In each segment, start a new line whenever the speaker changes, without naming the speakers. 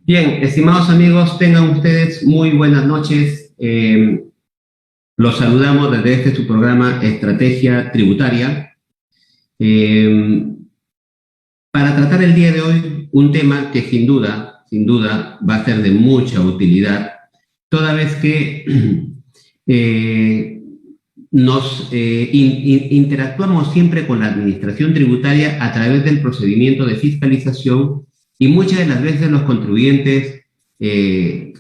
Bien, estimados amigos, tengan ustedes muy buenas noches. Los saludamos desde este su programa Estrategia Tributaria eh, para tratar el día de hoy un tema que sin duda, va a ser de mucha utilidad, toda vez que eh, interactuamos siempre con la administración tributaria a través del procedimiento de fiscalización y muchas de las veces los contribuyentes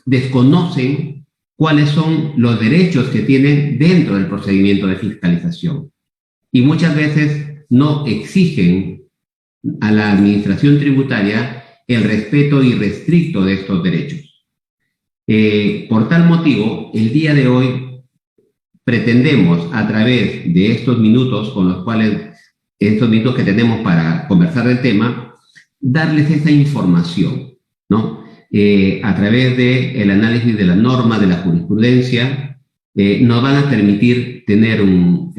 desconocen cuáles son los derechos que tienen dentro del procedimiento de fiscalización y muchas veces no exigen a la administración tributaria el respeto irrestricto de estos derechos. Por tal motivo, el día de hoy pretendemos, a través de estos minutos estos minutos que tenemos para conversar del tema, darles esa información, ¿no? A través del análisis de la norma, de la jurisprudencia, nos van a permitir tener un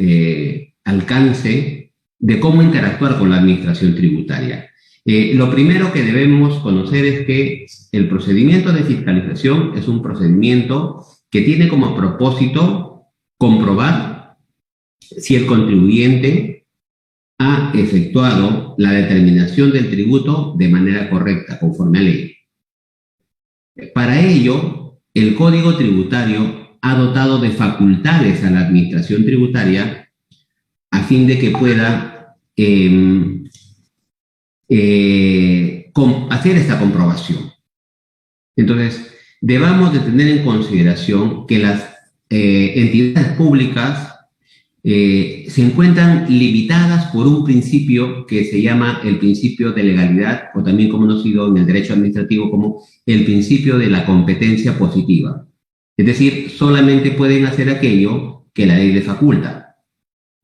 alcance de cómo interactuar con la administración tributaria. Lo primero que debemos conocer es que el procedimiento de fiscalización es un procedimiento que tiene como propósito comprobar si el contribuyente ha efectuado la determinación del tributo de manera correcta, conforme a ley. Para ello, el Código Tributario ha dotado de facultades a la Administración Tributaria a fin de que pueda hacer esta comprobación. Entonces, debamos de tener en consideración que las entidades públicas se encuentran limitadas por un principio que se llama el principio de legalidad, o también conocido en el derecho administrativo como el principio de la competencia positiva. Es decir, solamente pueden hacer aquello que la ley les faculta.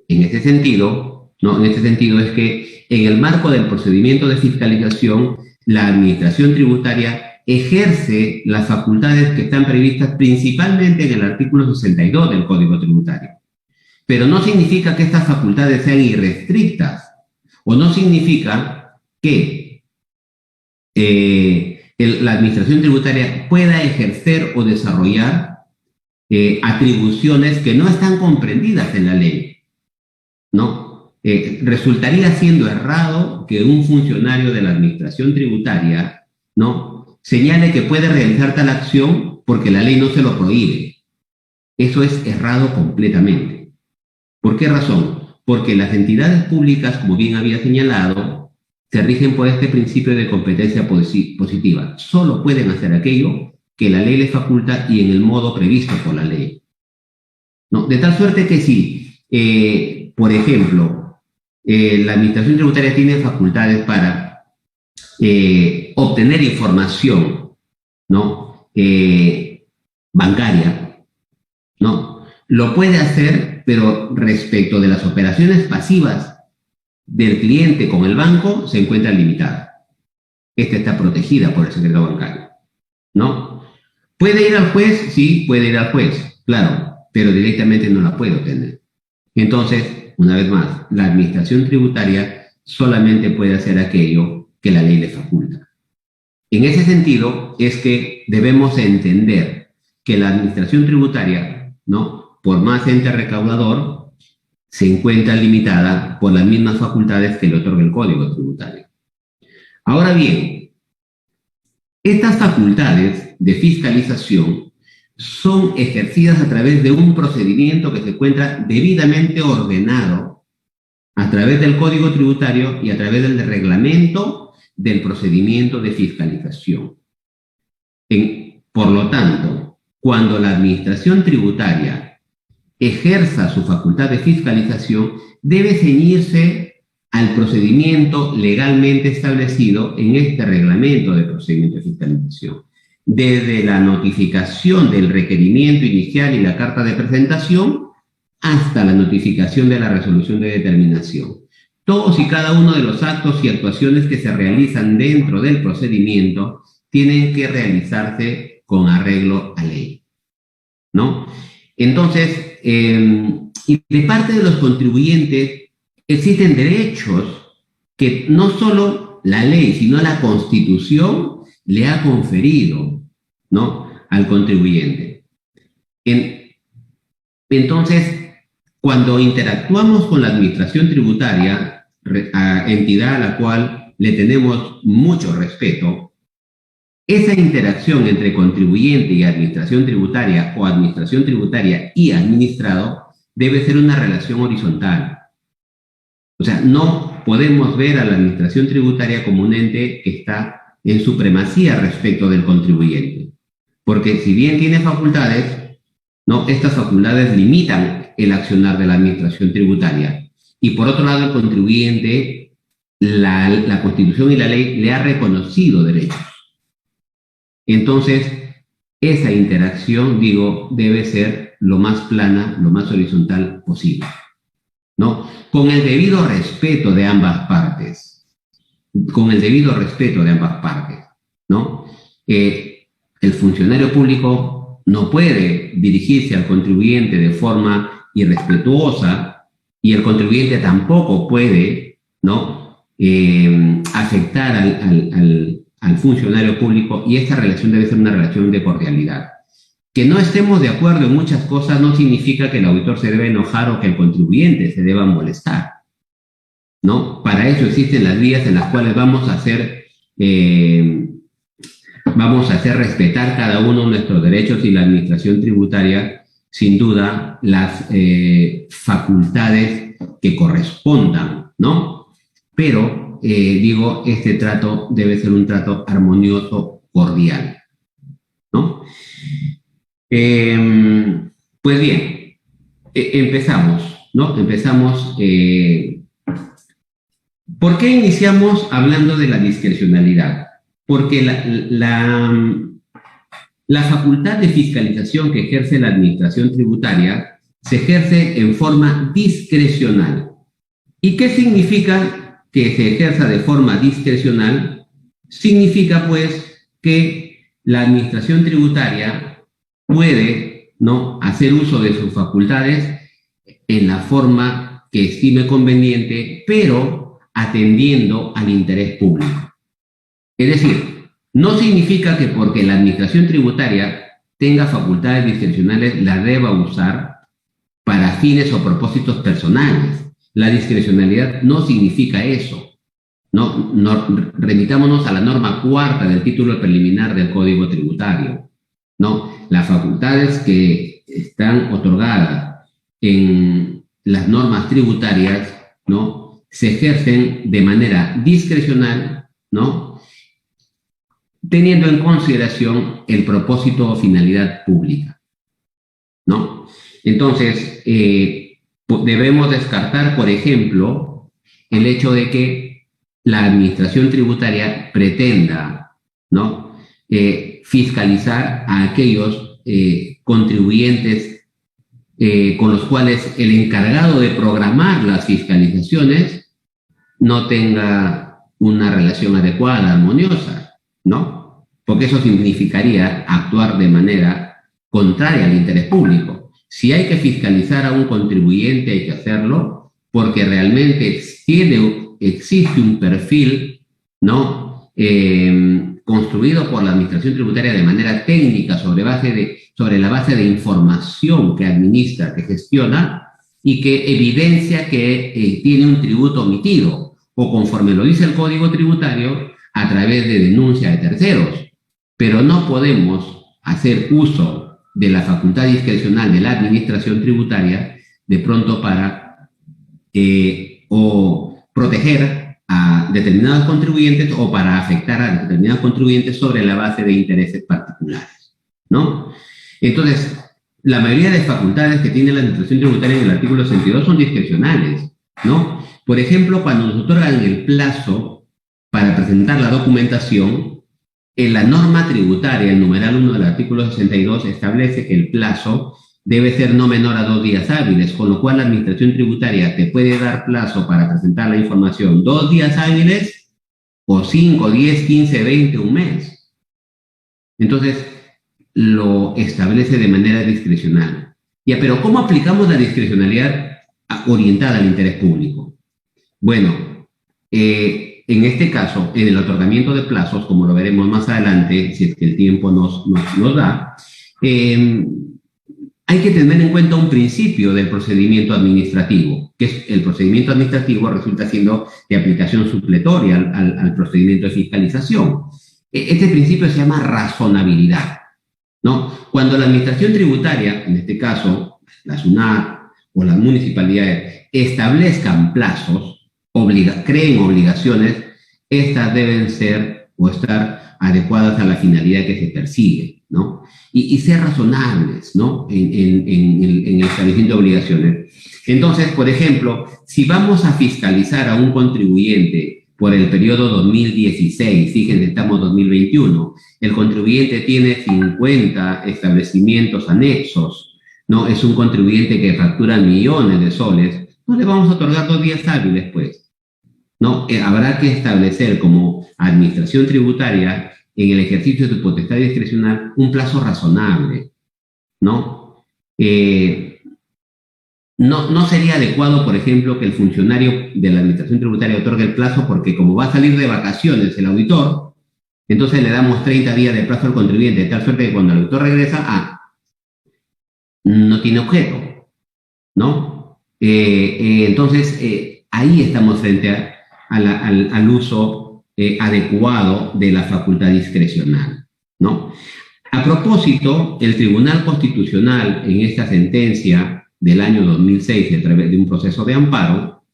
En este sentido, es que en el marco del procedimiento de fiscalización, la administración tributaria ejerce las facultades que están previstas principalmente en el artículo 62 del Código Tributario. Pero no significa que estas facultades sean irrestrictas, o no significa que la administración tributaria pueda ejercer o desarrollar atribuciones que no están comprendidas en la ley, ¿no? Resultaría siendo errado que un funcionario de la administración tributaria, ¿no?, señale que puede realizar tal acción porque la ley no se lo prohíbe. Eso es errado completamente. ¿Por qué razón? Porque las entidades públicas, como bien había señalado, se rigen por este principio de competencia positiva. Solo pueden hacer aquello que la ley les faculta y en el modo previsto por la ley, ¿no? De tal suerte que si, por ejemplo, la administración tributaria tiene facultades para obtener información, ¿no?, bancaria, ¿no?, lo puede hacer, pero respecto de las operaciones pasivas del cliente con el banco se encuentra limitada. Esta está protegida por el secreto bancario, ¿no? ¿Puede ir al juez? Sí, puede ir al juez, claro, pero directamente no la puede obtener. Entonces, una vez más, la administración tributaria solamente puede hacer aquello que la ley le faculta. En ese sentido es que debemos entender que la administración tributaria, ¿no?, por más ente recaudador, se encuentra limitada por las mismas facultades que le otorga el Código Tributario. Ahora bien, estas facultades de fiscalización son ejercidas a través de un procedimiento que se encuentra debidamente ordenado a través del Código Tributario y a través del reglamento del procedimiento de fiscalización. Por lo tanto, cuando la administración tributaria ejerza su facultad de fiscalización, debe ceñirse al procedimiento legalmente establecido en este reglamento de procedimiento de fiscalización. Desde la notificación del requerimiento inicial y la carta de presentación hasta la notificación de la resolución de determinación. Todos y cada uno de los actos y actuaciones que se realizan dentro del procedimiento tienen que realizarse con arreglo a ley, ¿no? Entonces, y de parte de los contribuyentes existen derechos que no solo la ley, sino la Constitución le ha conferido, ¿no?, al contribuyente. Entonces, cuando interactuamos con la administración tributaria, entidad a la cual le tenemos mucho respeto, esa interacción entre contribuyente y administración tributaria o administración tributaria y administrado debe ser una relación horizontal. O sea, no podemos ver a la administración tributaria como un ente que está en supremacía respecto del contribuyente. Porque si bien tiene facultades, ¿no?, estas facultades limitan el accionar de la administración tributaria. Y por otro lado, el contribuyente, la Constitución y la ley le ha reconocido derechos. Entonces, esa interacción, digo, debe ser lo más plana, lo más horizontal posible, ¿no? Con el debido respeto de ambas partes. Con el debido respeto de ambas partes, ¿no? El funcionario público no puede dirigirse al contribuyente de forma irrespetuosa y el contribuyente tampoco puede, ¿no?, afectar al funcionario público, y esta relación debe ser una relación de cordialidad. Que no estemos de acuerdo en muchas cosas no significa que el auditor se debe enojar o que el contribuyente se deba molestar, ¿no? Para eso existen las vías en las cuales vamos a hacer respetar cada uno nuestros derechos, y la administración tributaria, sin duda, las facultades que correspondan, ¿no? Pero, digo, este trato debe ser un trato armonioso, cordial, ¿no? Pues bien, empezamos, ¿no? ¿Por qué iniciamos hablando de la discrecionalidad? Porque la facultad de fiscalización que ejerce la administración tributaria se ejerce en forma discrecional. ¿Y qué significa que se ejerza de forma discrecional? Significa, pues, que la administración tributaria puede, ¿no?, hacer uso de sus facultades en la forma que estime conveniente, pero atendiendo al interés público. Es decir, no significa que porque la administración tributaria tenga facultades discrecionales la deba usar para fines o propósitos personales. La discrecionalidad no significa eso. No, remitámonos a la norma 4ª del título preliminar del Código Tributario, ¿no? Las facultades que están otorgadas en las normas tributarias, ¿no?, se ejercen de manera discrecional, ¿no?, teniendo en consideración el propósito o finalidad pública, ¿no? Entonces, debemos descartar, por ejemplo, el hecho de que la administración tributaria pretenda, ¿no?, fiscalizar a aquellos contribuyentes con los cuales el encargado de programar las fiscalizaciones no tenga una relación adecuada, armoniosa, ¿no? Porque eso significaría actuar de manera contraria al interés público. Si hay que fiscalizar a un contribuyente, hay que hacerlo porque realmente existe un perfil, ¿no?, construido por la administración tributaria de manera técnica sobre la base de información que administra, que gestiona y que evidencia que tiene un tributo omitido, o conforme lo dice el Código Tributario, a través de denuncia de terceros. Pero no podemos hacer uso de la facultad discrecional de la administración tributaria de pronto para o proteger a determinados contribuyentes o para afectar a determinados contribuyentes sobre la base de intereses particulares, ¿no? Entonces, la mayoría de facultades que tiene la administración tributaria en el artículo 62 son discrecionales, ¿no? Por ejemplo, cuando nos otorgan el plazo para presentar la documentación, en la norma tributaria, el numeral 1 del artículo 62, establece que el plazo debe ser no menor a 2 días hábiles, con lo cual la administración tributaria te puede dar plazo para presentar la información 2 días hábiles o 5, 10, 15, 20, un mes. Entonces, lo establece de manera discrecional. Ya, pero ¿cómo aplicamos la discrecionalidad orientada al interés público? Bueno, en este caso, en el otorgamiento de plazos, como lo veremos más adelante, si es que el tiempo nos da, hay que tener en cuenta un principio del procedimiento administrativo, que es el procedimiento administrativo resulta siendo de aplicación supletoria al procedimiento de fiscalización. Este principio se llama razonabilidad, ¿no? Cuando la administración tributaria, en este caso la SUNAT o las municipalidades, establezcan plazos, creen obligaciones, estas deben ser o estar adecuadas a la finalidad que se persigue, ¿no? Y ser razonables, ¿no? En el establecimiento de obligaciones. Entonces, por ejemplo, si vamos a fiscalizar a un contribuyente por el periodo 2016, fíjense, estamos en 2021, el contribuyente tiene 50 establecimientos anexos, ¿no? Es un contribuyente que factura millones de soles, no le vamos a otorgar 2 días hábiles, pues, ¿no? Habrá que establecer como administración tributaria en el ejercicio de su potestad discrecional un plazo razonable, ¿no? No sería adecuado, por ejemplo, que el funcionario de la administración tributaria otorgue el plazo porque como va a salir de vacaciones el auditor, entonces le damos 30 días de plazo al contribuyente, de tal suerte que cuando el auditor regresa, no tiene objeto, ¿no? Entonces, ahí estamos frente al uso adecuado de la facultad discrecional, ¿no? A propósito, el Tribunal Constitucional en esta sentencia del año 2006 a través de un proceso de amparo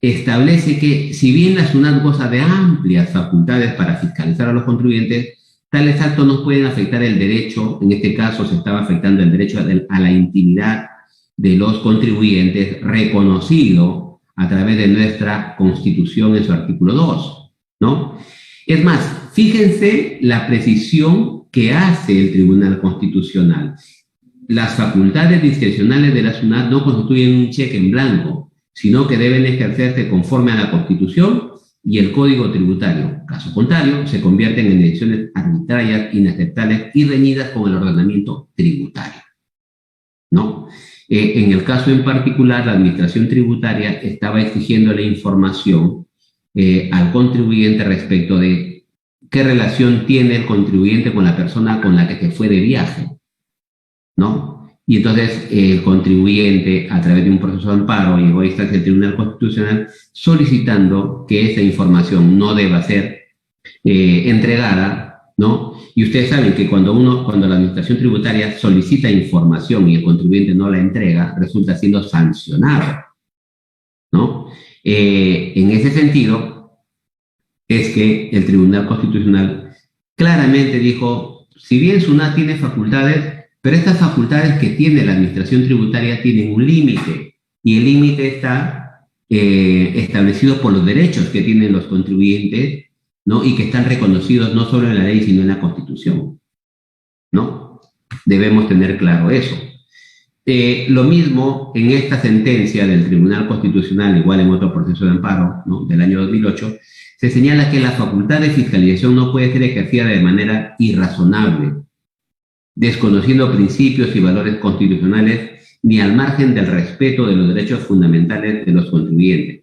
establece que si bien la SUNAT goza de amplias facultades para fiscalizar a los contribuyentes, tales actos no pueden afectar el derecho, en este caso se estaba afectando el derecho a la intimidad de los contribuyentes reconocido a través de nuestra Constitución en su artículo 2, ¿no? Es más, fíjense la precisión que hace el Tribunal Constitucional. Las facultades discrecionales de la SUNAT no constituyen un cheque en blanco, sino que deben ejercerse conforme a la Constitución y el Código Tributario. Caso contrario, se convierten en decisiones arbitrarias, inaceptables y reñidas con el ordenamiento tributario, ¿no? En el caso en particular, la Administración Tributaria estaba exigiendo la información al contribuyente respecto de qué relación tiene el contribuyente con la persona con la que se fue de viaje, ¿no? Y entonces el contribuyente, a través de un proceso de amparo, llegó a instancia del Tribunal Constitucional solicitando que esa información no deba ser entregada, ¿no? Y ustedes saben que cuando la Administración Tributaria solicita información y el contribuyente no la entrega, resulta siendo sancionado, ¿no? En ese sentido, es que el Tribunal Constitucional claramente dijo, si bien SUNAT tiene facultades, pero estas facultades que tiene la Administración Tributaria tienen un límite, y el límite está establecido por los derechos que tienen los contribuyentes, ¿no? Y que están reconocidos no solo en la ley, sino en la Constitución, ¿no? Debemos tener claro eso. Lo mismo en esta sentencia del Tribunal Constitucional, igual en otro proceso de amparo, ¿no? Del año 2008, se señala que la facultad de fiscalización no puede ser ejercida de manera irrazonable, desconociendo principios y valores constitucionales ni al margen del respeto de los derechos fundamentales de los contribuyentes,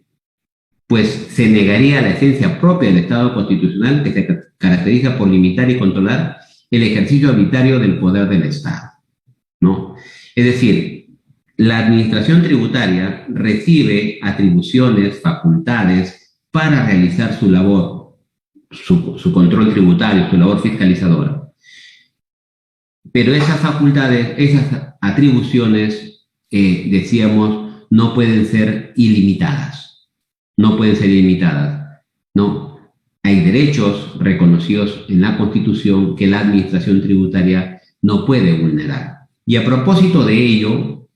pues se negaría la esencia propia del Estado constitucional que se caracteriza por limitar y controlar el ejercicio arbitrario del poder del Estado, ¿no? Es decir, la Administración Tributaria recibe atribuciones, facultades para realizar su labor, su control tributario, su labor fiscalizadora. Pero esas facultades, esas atribuciones, decíamos, no pueden ser ilimitadas. No pueden ser ilimitadas, ¿no? Hay derechos reconocidos en la Constitución que la Administración Tributaria no puede vulnerar. Y a propósito de ello,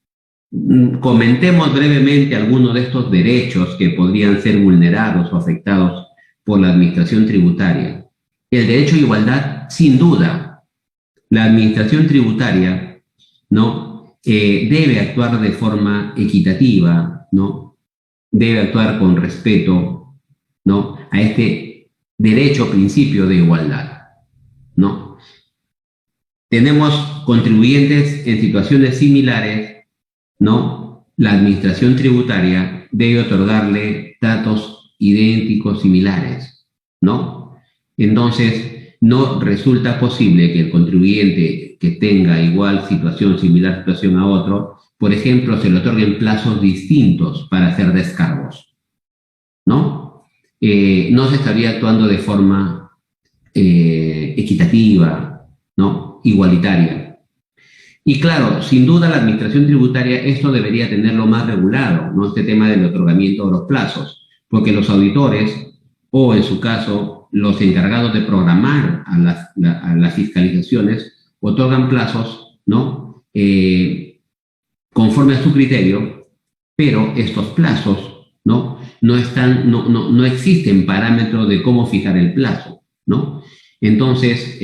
comentemos brevemente algunos de estos derechos que podrían ser vulnerados o afectados por la Administración Tributaria. El derecho a igualdad, sin duda. La Administración Tributaria, ¿no? Debe actuar de forma equitativa, ¿no? Debe actuar con respeto, ¿no? A este derecho, principio de igualdad, ¿no? Tenemos contribuyentes en situaciones similares, ¿no? La Administración Tributaria debe otorgarle datos idénticos, similares, ¿no? Entonces, no resulta posible que el contribuyente que tenga igual situación, similar situación a otro, por ejemplo, se le otorguen plazos distintos para hacer descargos, ¿no? No se estaría actuando de forma equitativa, ¿no? Igualitaria. Y claro, sin duda la administración tributaria esto debería tenerlo más regulado, ¿no? Este tema del otorgamiento de los plazos, porque los auditores o en su caso los encargados de programar a las fiscalizaciones otorgan plazos, ¿no? Conforme a su criterio, pero estos plazos, ¿no? No existen parámetros de cómo fijar el plazo, ¿no? Entonces,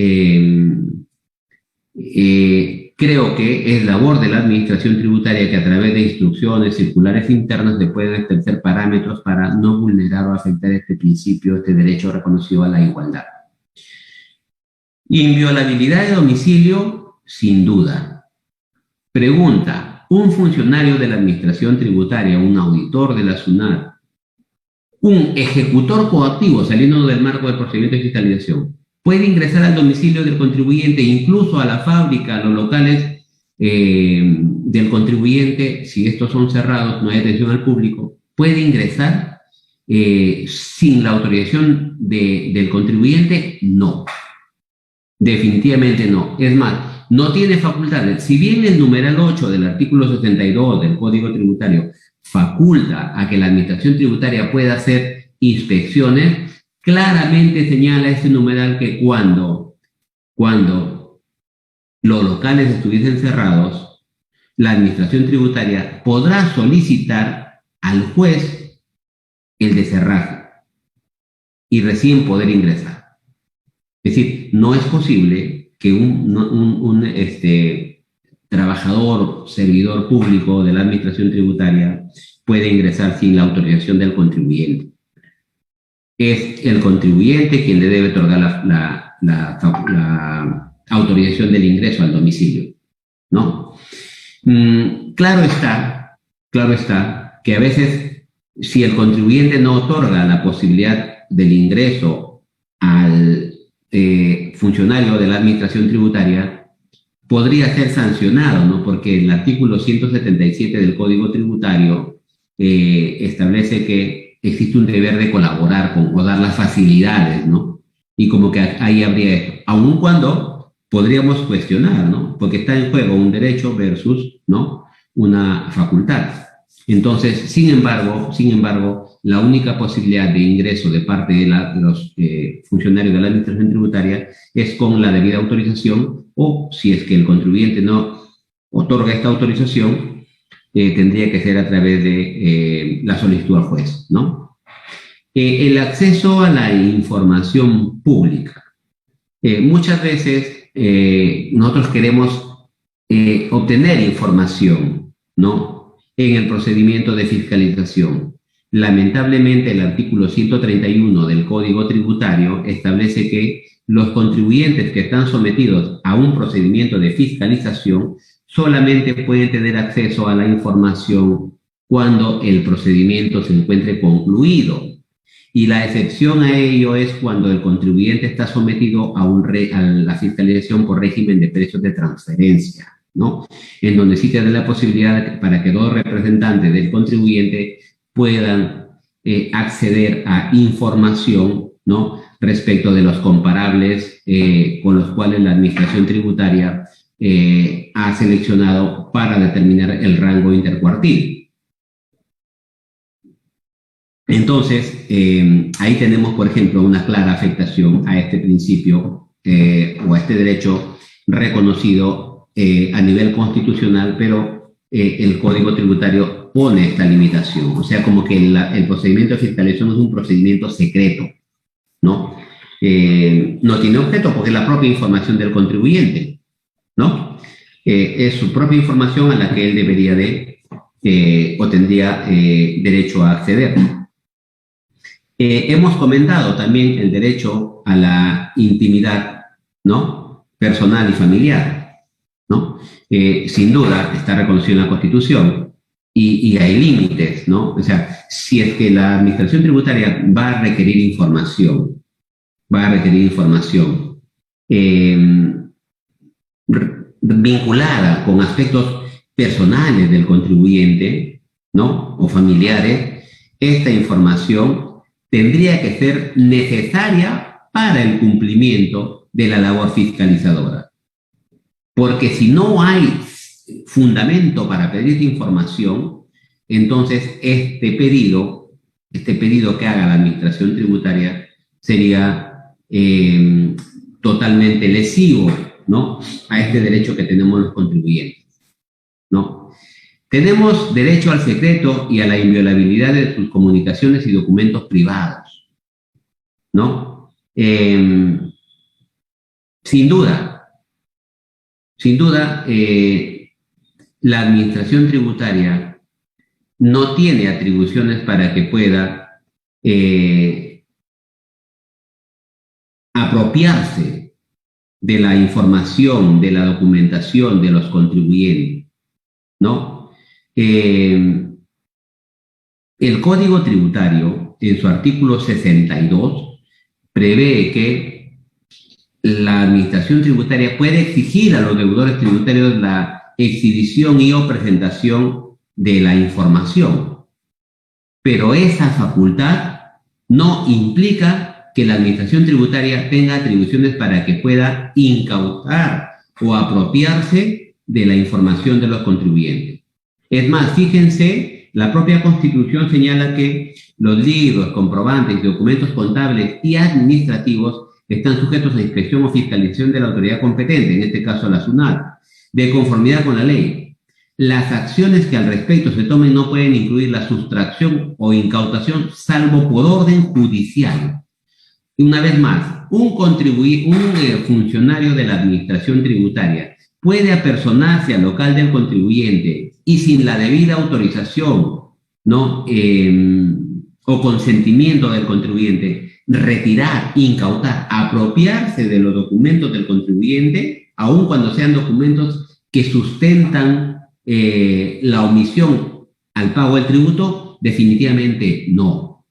creo que es labor de la administración tributaria que a través de instrucciones, circulares internas, se puedan establecer parámetros para no vulnerar o afectar este principio, este derecho reconocido a la igualdad. Inviolabilidad de domicilio, sin duda. Pregunta, ¿un funcionario de la administración tributaria, un auditor de la SUNAT, un ejecutor coactivo saliendo del marco del procedimiento de fiscalización, puede ingresar al domicilio del contribuyente, incluso a la fábrica, a los locales del contribuyente, si estos son cerrados, no hay atención al público, puede ingresar sin la autorización del contribuyente? No, definitivamente no. Es más, no tiene facultades. Si bien el numeral 8 del artículo 62 del Código Tributario faculta a que la administración tributaria pueda hacer inspecciones, claramente señala este numeral que cuando los locales estuviesen cerrados, la administración tributaria podrá solicitar al juez el decerraje y recién poder ingresar. Es decir, no es posible que un trabajador, servidor público de la administración tributaria pueda ingresar sin la autorización del contribuyente. Es el contribuyente quien le debe otorgar la autorización del ingreso al domicilio, ¿no? Claro está que a veces, si el contribuyente no otorga la posibilidad del ingreso al funcionario de la administración tributaria, podría ser sancionado, ¿no? Porque el artículo 177 del Código Tributario establece que existe un deber de colaborar o dar las facilidades, ¿no? Y como que ahí habría esto, aun cuando podríamos cuestionar, ¿no? Porque está en juego un derecho versus, ¿no?, una facultad. Entonces, sin embargo, la única posibilidad de ingreso de parte de los funcionarios de la administración tributaria es con la debida autorización, o si es que el contribuyente no otorga esta autorización, tendría que ser a través de la solicitud al juez, ¿no? El acceso a la información pública. Muchas veces nosotros queremos obtener información, ¿no?, en el procedimiento de fiscalización. Lamentablemente, el artículo 131 del Código Tributario establece que los contribuyentes que están sometidos a un procedimiento de fiscalización solamente pueden tener acceso a la información cuando el procedimiento se encuentre concluido. Y la excepción a ello es cuando el contribuyente está sometido a la fiscalización por régimen de precios de transferencia, ¿no?, en donde sí te da la posibilidad para que dos representantes del contribuyente puedan acceder a información, ¿no?, respecto de los comparables con los cuales la administración tributaria ha seleccionado para determinar el rango intercuartil. Entonces, ahí tenemos, por ejemplo, una clara afectación a este principio o a este derecho reconocido a nivel constitucional, pero el Código Tributario pone esta limitación. O sea, como que el procedimiento de fiscalización es un procedimiento secreto, ¿no? No tiene objeto porque es la propia información del contribuyente, ¿no? Es su propia información a la que él debería o tendría derecho a acceder. Hemos comentado también el derecho a la intimidad, ¿no?, personal y familiar, ¿no? Sin duda está reconocido en la Constitución y hay límites, ¿no? O sea, si es que la administración tributaria va a requerir información, eh, vinculada con aspectos personales del contribuyente, ¿no? O familiares, esta información tendría que ser necesaria para el cumplimiento de la labor fiscalizadora. Porque si no hay fundamento para pedir esta información, entonces este pedido que haga la administración tributaria sería totalmente lesivo, ¿no?, a este derecho que tenemos los contribuyentes, ¿no? Tenemos derecho al secreto y a la inviolabilidad de sus comunicaciones y documentos privados, ¿no? Sin duda, la administración tributaria no tiene atribuciones para que pueda apropiarse de la información, de la documentación de los contribuyentes, ¿no? El Código Tributario, en su artículo 62, prevé que la administración tributaria puede exigir a los deudores tributarios la exhibición y o presentación de la información, pero esa facultad no implica que la administración tributaria tenga atribuciones para que pueda incautar o apropiarse de la información de los contribuyentes. Es más, fíjense, la propia Constitución señala que los libros, comprobantes, documentos contables y administrativos están sujetos a inspección o fiscalización de la autoridad competente, en este caso la SUNAT, de conformidad con la ley. Las acciones que al respecto se tomen no pueden incluir la sustracción o incautación, salvo por orden judicial. Y una vez más, un funcionario de la administración tributaria puede apersonarse al local del contribuyente y sin la debida autorización, ¿no?, o consentimiento del contribuyente, retirar, incautar, apropiarse de los documentos del contribuyente, aun cuando sean documentos que sustentan la omisión al pago del tributo. Definitivamente no,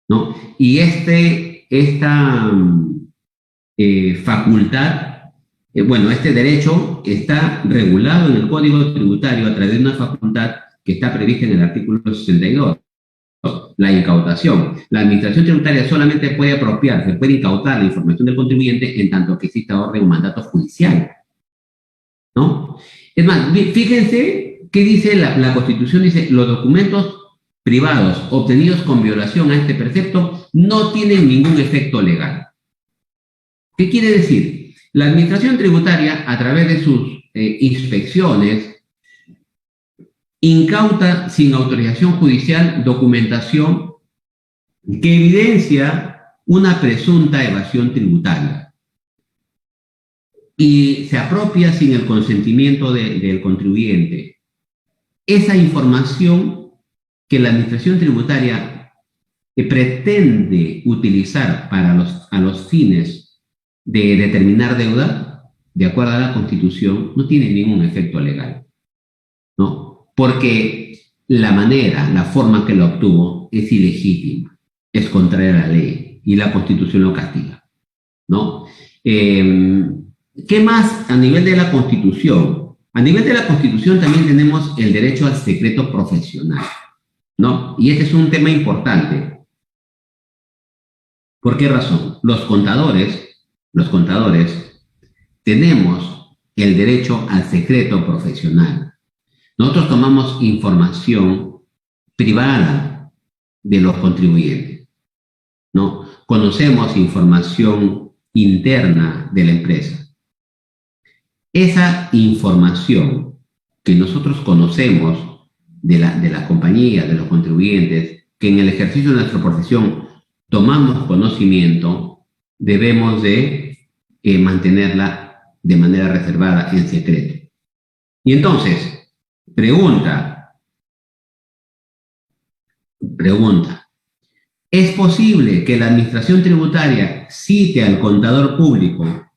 ¿no? Y esta facultad, este derecho está regulado en el Código Tributario a través de una facultad que está prevista en el artículo 62, la incautación. La administración tributaria solamente puede apropiarse, puede incautar la información del contribuyente en tanto que exista orden o mandato judicial, ¿no? Es más, fíjense qué dice la Constitución. Dice: los documentos privados obtenidos con violación a este precepto no tienen ningún efecto legal. ¿Qué quiere decir? La administración tributaria, a través de sus inspecciones, incauta sin autorización judicial documentación que evidencia una presunta evasión tributaria y se apropia sin el consentimiento del contribuyente. Esa información que la administración tributaria pretende utilizar a los fines de determinar deuda, de acuerdo a la Constitución, no tiene ningún efecto legal, ¿no? Porque la forma que lo obtuvo es ilegítima, es contraria a la ley y la Constitución lo castiga, ¿no? ¿Qué más a nivel de la Constitución? A nivel de la Constitución también tenemos el derecho al secreto profesional, ¿no? Y este es un tema importante. ¿Por qué razón? Los contadores tenemos el derecho al secreto profesional. Nosotros tomamos información privada de los contribuyentes, ¿no? Conocemos información interna de la empresa. Esa información que nosotros conocemos de la compañía, de los contribuyentes, que en el ejercicio de nuestra profesión tomamos conocimiento, debemos de mantenerla de manera reservada, en secreto. Y entonces, pregunta, ¿es posible que la administración tributaria cite al contador público,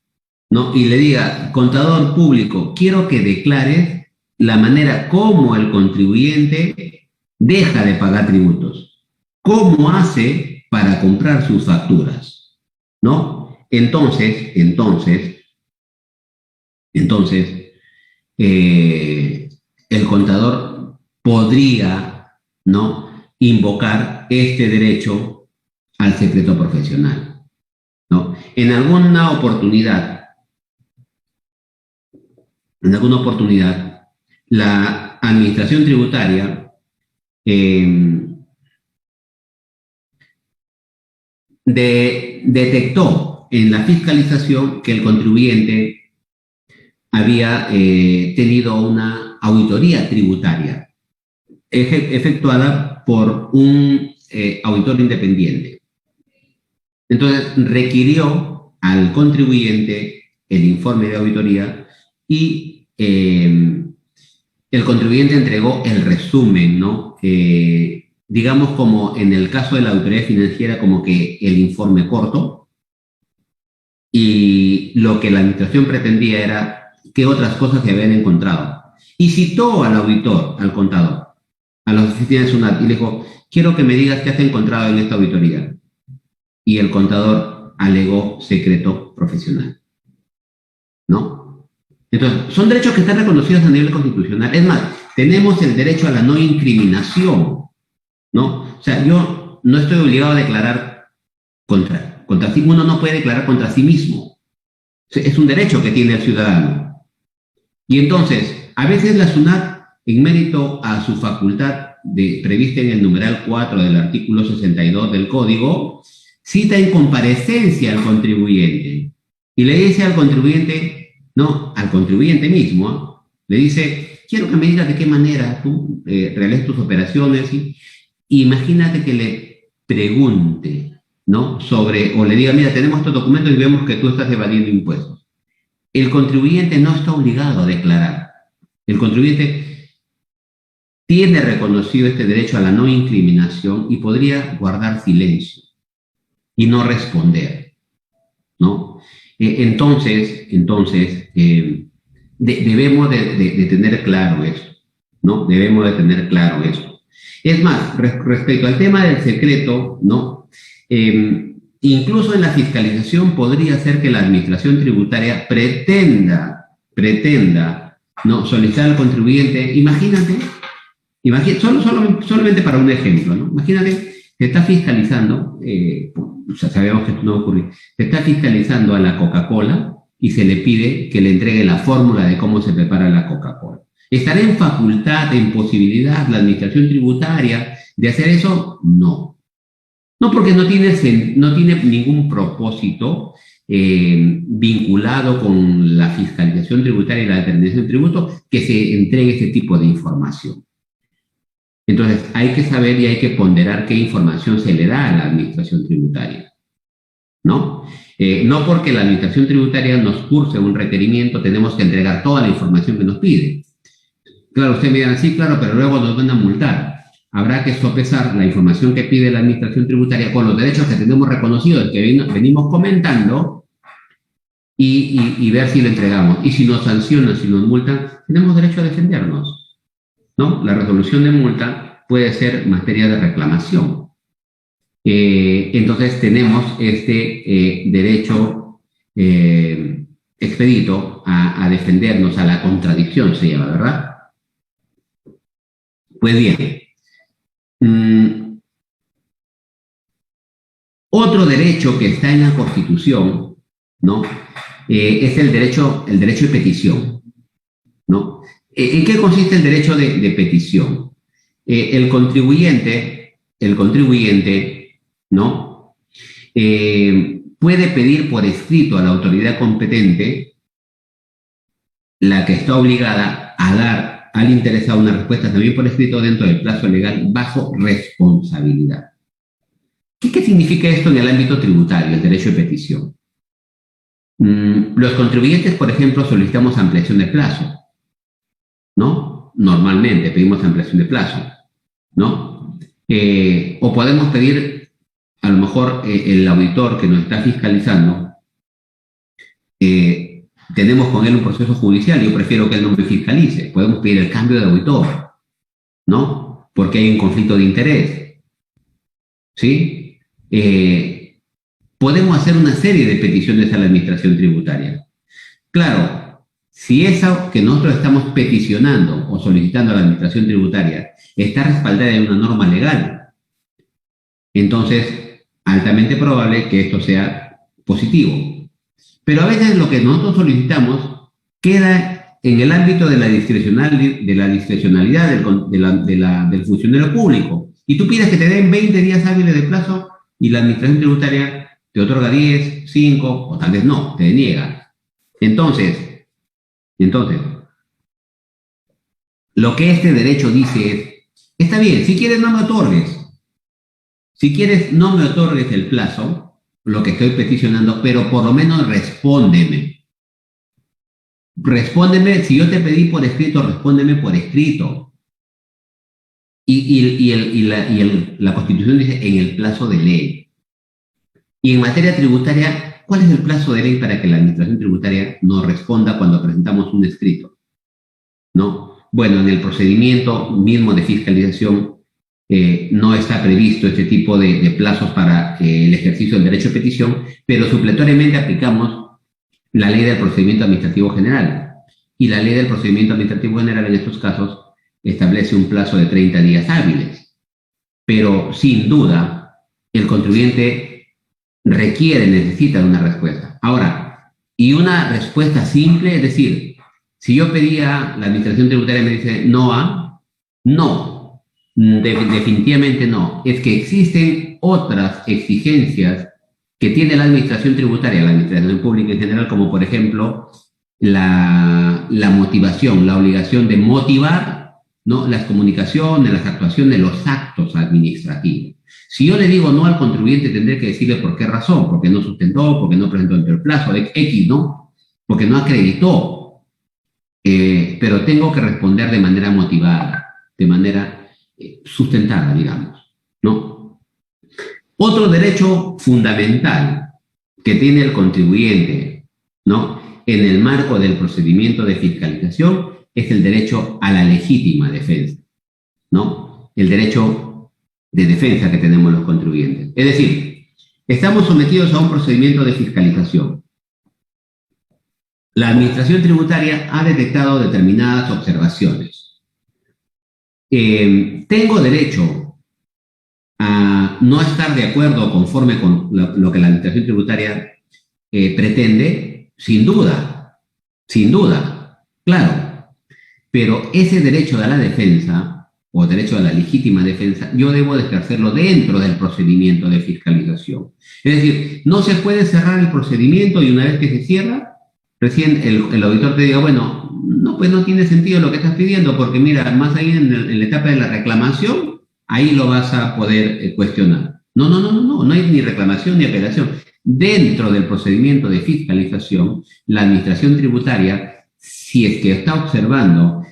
¿no?, y le diga: contador público, quiero que declares la manera como el contribuyente deja de pagar tributos, cómo hace para comprar sus facturas, ¿no? Entonces, el contador podría, ¿no?, invocar este derecho al secreto profesional, ¿no? En alguna oportunidad, la administración tributaria detectó en la fiscalización que el contribuyente había tenido una auditoría tributaria efectuada por un auditor independiente. Entonces requirió al contribuyente el informe de auditoría y el contribuyente entregó el resumen, ¿no? Digamos como en el caso de la auditoría financiera, como que el informe corto, y lo que la administración pretendía era qué otras cosas se habían encontrado. Y citó al auditor, al contador, a la oficina de SUNAT y le dijo, quiero que me digas qué has encontrado en esta auditoría. Y el contador alegó secreto profesional, ¿no? Entonces, son derechos que están reconocidos a nivel constitucional. Es más, tenemos el derecho a la no incriminación, ¿no? O sea, yo no estoy obligado a declarar contra sí. Uno no puede declarar contra sí mismo. Es un derecho que tiene el ciudadano. Y entonces, a veces la SUNAT, en mérito a su facultad prevista en el numeral 4 del artículo 62 del Código, cita en comparecencia al contribuyente y le dice al contribuyente, no, al contribuyente mismo, le dice, quiero que me digas de qué manera tú realizas tus operaciones. Y imagínate que le pregunte, ¿no?, sobre, o le diga, mira, tenemos estos documentos y vemos que tú estás evadiendo impuestos. El contribuyente no está obligado a declarar. El contribuyente tiene reconocido este derecho a la no incriminación y podría guardar silencio y no responder, ¿no? Debemos de tener claro eso, ¿no? Debemos de tener claro eso. Es más, respecto al tema del secreto, ¿no? Incluso en la fiscalización podría ser que la administración tributaria pretenda, ¿no?, solicitar al contribuyente, solamente para un ejemplo, ¿no? Imagínate, se está fiscalizando, sabemos que esto no va a ocurrir, se está fiscalizando a la Coca-Cola y se le pide que le entregue la fórmula de cómo se prepara la Coca-Cola. ¿Estará en facultad, en posibilidad la administración tributaria de hacer eso? No. No, porque no tiene ningún propósito vinculado con la fiscalización tributaria y la determinación de tributo que se entregue este tipo de información. Entonces, hay que saber y hay que ponderar qué información se le da a la administración tributaria, ¿no? No porque la administración tributaria nos curse un requerimiento, tenemos que entregar toda la información que nos pide. Claro, usted me dirá, sí, claro, pero luego nos van a multar. Habrá que sopesar la información que pide la administración tributaria con los derechos que tenemos reconocidos, que venimos comentando, y ver si lo entregamos. Y si nos sancionan, si nos multan, tenemos derecho a defendernos, ¿no? La resolución de multa puede ser materia de reclamación. Entonces tenemos este derecho expedito a defendernos, a la contradicción se llama, ¿verdad? Pues bien, otro derecho que está en la Constitución, ¿no?, es el derecho de petición, ¿no? ¿En qué consiste el derecho de petición? El contribuyente, ¿no?, puede pedir por escrito a la autoridad competente, la que está obligada a dar al interesado una respuesta también por escrito dentro del plazo legal bajo responsabilidad. ¿Qué significa esto en el ámbito tributario, el derecho de petición? Los contribuyentes, por ejemplo, solicitamos ampliación de plazo, ¿no? Normalmente pedimos ampliación de plazo, ¿no? O podemos pedir, a lo mejor, el auditor que nos está fiscalizando tenemos con él un proceso judicial, yo prefiero que él no me fiscalice. Podemos pedir el cambio de auditor, ¿no? Porque hay un conflicto de interés, ¿sí? Podemos hacer una serie de peticiones a la administración tributaria. Claro, si eso que nosotros estamos peticionando o solicitando a la administración tributaria está respaldada en una norma legal, entonces altamente probable que esto sea positivo. Pero a veces lo que nosotros solicitamos queda en el ámbito de la discrecionalidad del funcionario público. Y tú pides que te den 20 días hábiles de plazo y la administración tributaria te otorga 10, 5 o tal vez no, te deniega. Entonces, lo que este derecho dice es, está bien, si quieres no me otorgues. Si quieres no me otorgues el plazo, lo que estoy peticionando, pero por lo menos respóndeme. Respóndeme, si yo te pedí por escrito, respóndeme por escrito. La Constitución dice en el plazo de ley. Y en materia tributaria, ¿cuál es el plazo de ley para que la administración tributaria nos responda cuando presentamos un escrito? ¿No? Bueno, en el procedimiento mismo de fiscalización no está previsto este tipo de plazos para el ejercicio del derecho de petición, pero supletoriamente aplicamos la ley del procedimiento administrativo general. Y la ley del procedimiento administrativo general en estos casos establece un plazo de 30 días hábiles. Pero sin duda, el contribuyente necesita una respuesta. Ahora, y una respuesta simple, es decir, si yo pedía, la administración tributaria me dice no, definitivamente no. Es que existen otras exigencias que tiene la administración tributaria, la administración pública en general, como por ejemplo la motivación, la obligación de motivar, ¿no?, las comunicaciones, las actuaciones, los actos administrativos. Si yo le digo no al contribuyente, tendré que decirle por qué razón, porque no sustentó, porque no presentó dentro del plazo, X, ¿no? Porque no acreditó. Pero tengo que responder de manera motivada, de manera sustentada, digamos, ¿no? Otro derecho fundamental que tiene el contribuyente, ¿no?, en el marco del procedimiento de fiscalización es el derecho a la legítima defensa, ¿no? El derecho de defensa que tenemos los contribuyentes. Es decir, estamos sometidos a un procedimiento de fiscalización. La administración tributaria ha detectado determinadas observaciones. Tengo derecho a no estar de acuerdo o conforme con lo que la administración tributaria pretende, sin duda, claro. Pero ese derecho a la defensa, o derecho a la legítima defensa, yo debo de ejercerlo dentro del procedimiento de fiscalización. Es decir, no se puede cerrar el procedimiento y una vez que se cierra, recién el auditor te diga, bueno, no, pues no tiene sentido lo que estás pidiendo, porque mira, más ahí en la etapa de la reclamación, ahí lo vas a poder cuestionar. No hay ni reclamación ni apelación. Dentro del procedimiento de fiscalización, la administración tributaria, si es que está observando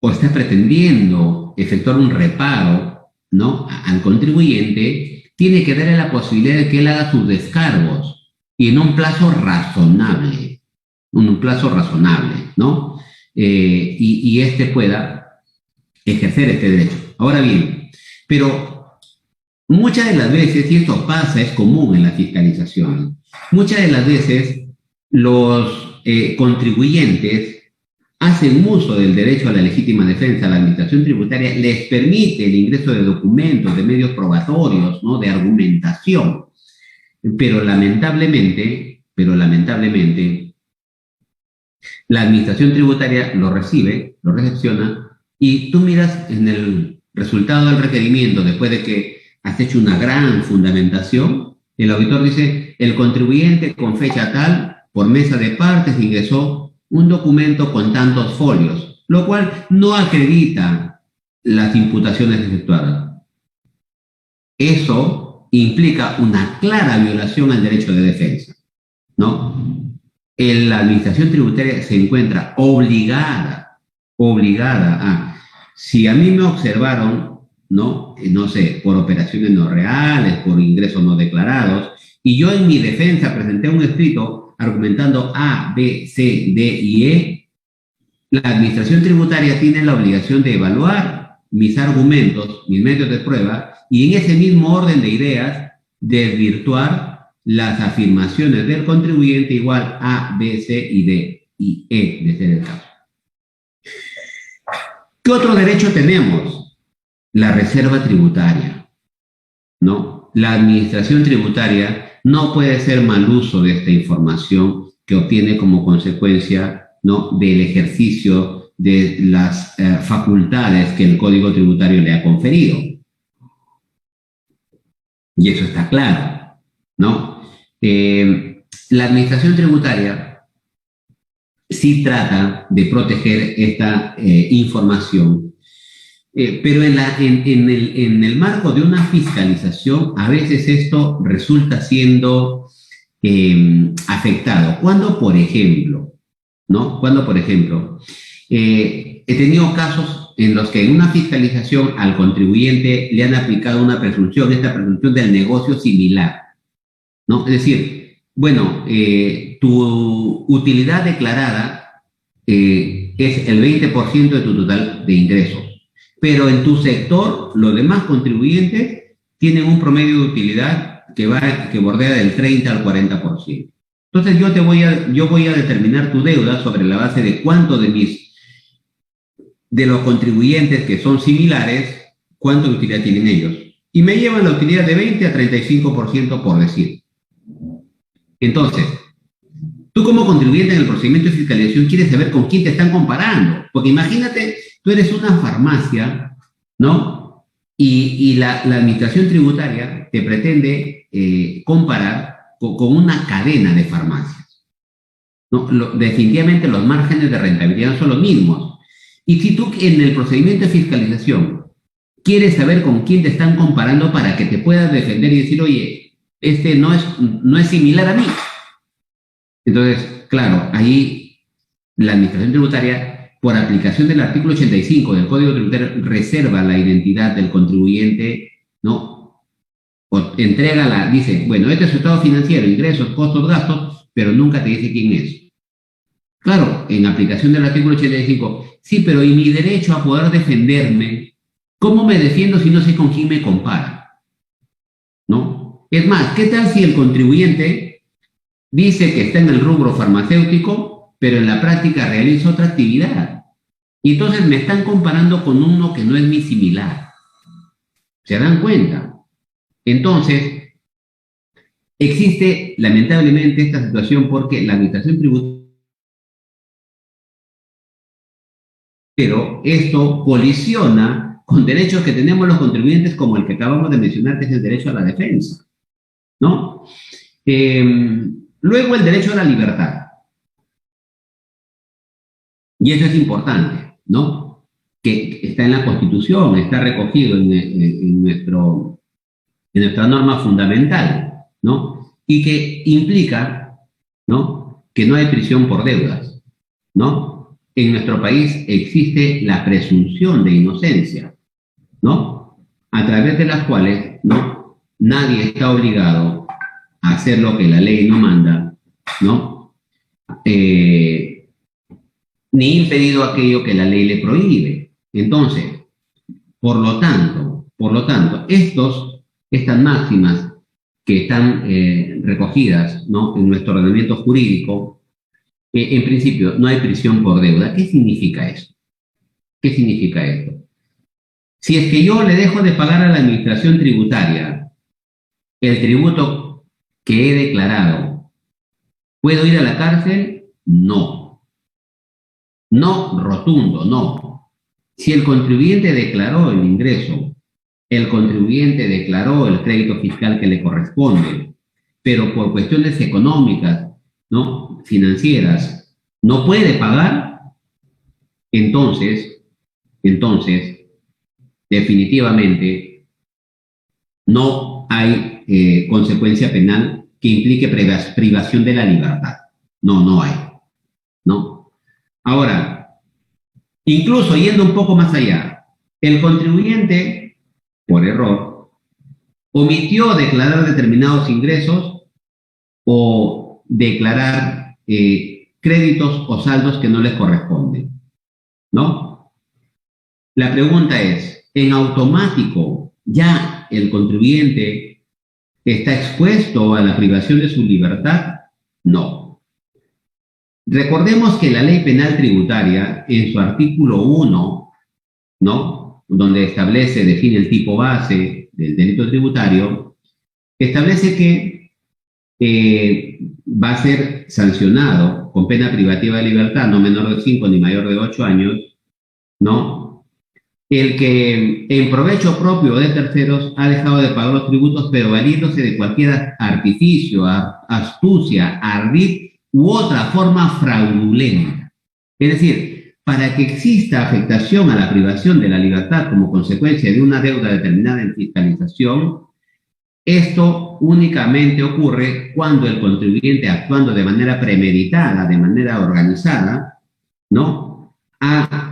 o está pretendiendo efectuar un reparo, ¿no?, al contribuyente, tiene que darle la posibilidad de que él haga sus descargos y en un plazo razonable, ¿no? Y éste pueda ejercer este derecho. Ahora bien, pero muchas de las veces, y esto pasa, es común en la fiscalización, muchas de las veces los contribuyentes hacen uso del derecho a la legítima defensa. La administración tributaria les permite el ingreso de documentos, de medios probatorios, ¿no?, de argumentación, pero lamentablemente, la administración tributaria lo recibe, lo recepciona, y tú miras en el resultado del requerimiento, después de que has hecho una gran fundamentación, el auditor dice, el contribuyente con fecha tal, por mesa de partes, ingresó un documento con tantos folios, lo cual no acredita las imputaciones efectuadas. Eso implica una clara violación al derecho de defensa, ¿no? La administración tributaria se encuentra obligada a, si a mí me observaron, no sé, por operaciones no reales, por ingresos no declarados, y yo en mi defensa presenté un escrito, argumentando A, B, C, D y E, la administración tributaria tiene la obligación de evaluar mis argumentos, mis medios de prueba, y en ese mismo orden de ideas, desvirtuar las afirmaciones del contribuyente igual A, B, C y D y E, de ser el caso. ¿Qué otro derecho tenemos? La reserva tributaria, ¿no? La administración tributaria no puede hacer mal uso de esta información que obtiene como consecuencia, ¿no?, del ejercicio de las facultades que el Código Tributario le ha conferido. Y eso está claro, ¿no? La administración tributaria sí trata de proteger esta información, pero en el marco de una fiscalización, a veces esto resulta siendo afectado. Cuando, por ejemplo, ¿no? Cuando, por ejemplo, he tenido casos en los que en una fiscalización al contribuyente le han aplicado una presunción, esta presunción del negocio similar, ¿no? Es decir, bueno, tu utilidad declarada es el 20% de tu total de ingresos, pero en tu sector los demás contribuyentes tienen un promedio de utilidad que bordea del 30 al 40%. Entonces yo voy a determinar tu deuda sobre la base de cuánto de los contribuyentes que son similares, cuánto de utilidad tienen ellos. Y me llevan la utilidad de 20 a 35% por decir. Entonces, tú como contribuyente en el procedimiento de fiscalización quieres saber con quién te están comparando. Porque imagínate, tú eres una farmacia, ¿no? Y la administración tributaria te pretende comparar con una cadena de farmacias, ¿no? Definitivamente los márgenes de rentabilidad no son los mismos. Y si tú en el procedimiento de fiscalización quieres saber con quién te están comparando para que te puedas defender y decir, oye, este no es similar a mí. Entonces, claro, ahí la administración tributaria, por aplicación del artículo 85 del Código Tributario, reserva la identidad del contribuyente, ¿no? O entrégala, dice, bueno, este es su estado financiero, ingresos, costos, gastos, pero nunca te dice quién es. Claro, en aplicación del artículo 85, sí, pero ¿y mi derecho a poder defenderme? ¿Cómo me defiendo si no sé con quién me compara? ¿No? Es más, ¿qué tal si el contribuyente dice que está en el rubro farmacéutico, pero en la práctica realiza otra actividad? Y entonces me están comparando con uno que no es mi similar. ¿Se dan cuenta? Entonces, existe lamentablemente esta situación porque la administración tributaria, pero esto colisiona con derechos que tenemos los contribuyentes, como el que acabamos de mencionar, que es el derecho a la defensa, ¿no? Luego el derecho a la libertad. Y eso es importante, ¿no? Que está en la Constitución, está recogido en nuestra norma fundamental, ¿no? Y que implica, ¿no?, que no hay prisión por deudas, ¿no? En nuestro país existe la presunción de inocencia, ¿no? A través de las cuales, ¿no?, nadie está obligado a hacer lo que la ley no manda, ¿no? Ni impedido aquello que la ley le prohíbe. Entonces, por lo tanto, estas máximas que están recogidas, ¿no?, en nuestro ordenamiento jurídico, en principio no hay prisión por deuda. ¿Qué significa eso? ¿Qué significa esto? Si es que yo le dejo de pagar a la administración tributaria el tributo que he declarado, ¿puedo ir a la cárcel? No. No, rotundo, no. Si el contribuyente declaró el ingreso, el contribuyente declaró el crédito fiscal que le corresponde, pero por cuestiones económicas, ¿no?, financieras, no puede pagar, entonces, definitivamente no hay consecuencia penal que implique privación de la libertad. No hay, ¿no? Ahora, incluso yendo un poco más allá, el contribuyente, por error, omitió declarar determinados ingresos o declarar créditos o saldos que no les corresponden, ¿no? La pregunta es, ¿en automático ya el contribuyente está expuesto a la privación de su libertad? No. Recordemos que la Ley Penal Tributaria, en su artículo 1, ¿no?, donde establece, define el tipo base del delito tributario, establece que va a ser sancionado con pena privativa de libertad, no menor de 5 ni mayor de 8 años, ¿no?, el que en provecho propio de terceros ha dejado de pagar los tributos, pero valiéndose de cualquier artificio, astucia, ardid u otra forma fraudulenta. Es decir, para que exista afectación a la privación de la libertad como consecuencia de una deuda determinada en fiscalización, esto únicamente ocurre cuando el contribuyente, actuando de manera premeditada, de manera organizada, ¿no?, ha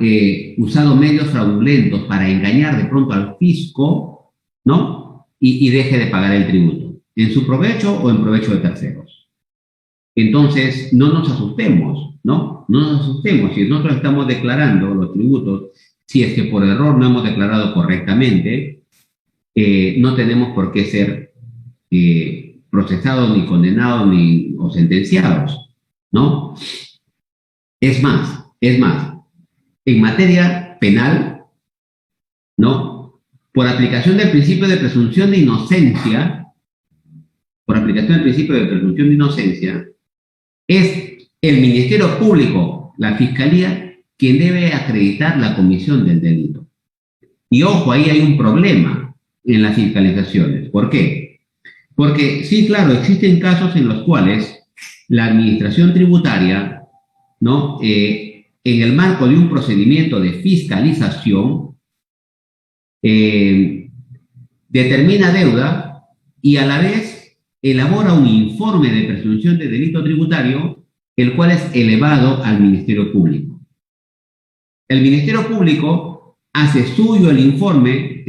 usado medios fraudulentos para engañar de pronto al fisco, ¿no?, y deje de pagar el tributo, en su provecho o en provecho de terceros. Entonces, no nos asustemos, ¿no? No nos asustemos. Si nosotros estamos declarando los tributos, si es que por error no hemos declarado correctamente, no tenemos por qué ser procesados, ni condenados, ni o sentenciados, ¿no? Es más, en materia penal, ¿no?, por aplicación del principio de presunción de inocencia, es el Ministerio Público, la Fiscalía, quien debe acreditar la comisión del delito. Y ojo, ahí hay un problema en las fiscalizaciones. ¿Por qué? Porque sí, claro, existen casos en los cuales la administración tributaria, ¿no?, en el marco de un procedimiento de fiscalización, determina deuda y a la vez elabora un informe de presunción de delito tributario, el cual es elevado al Ministerio Público. El Ministerio Público hace suyo el informe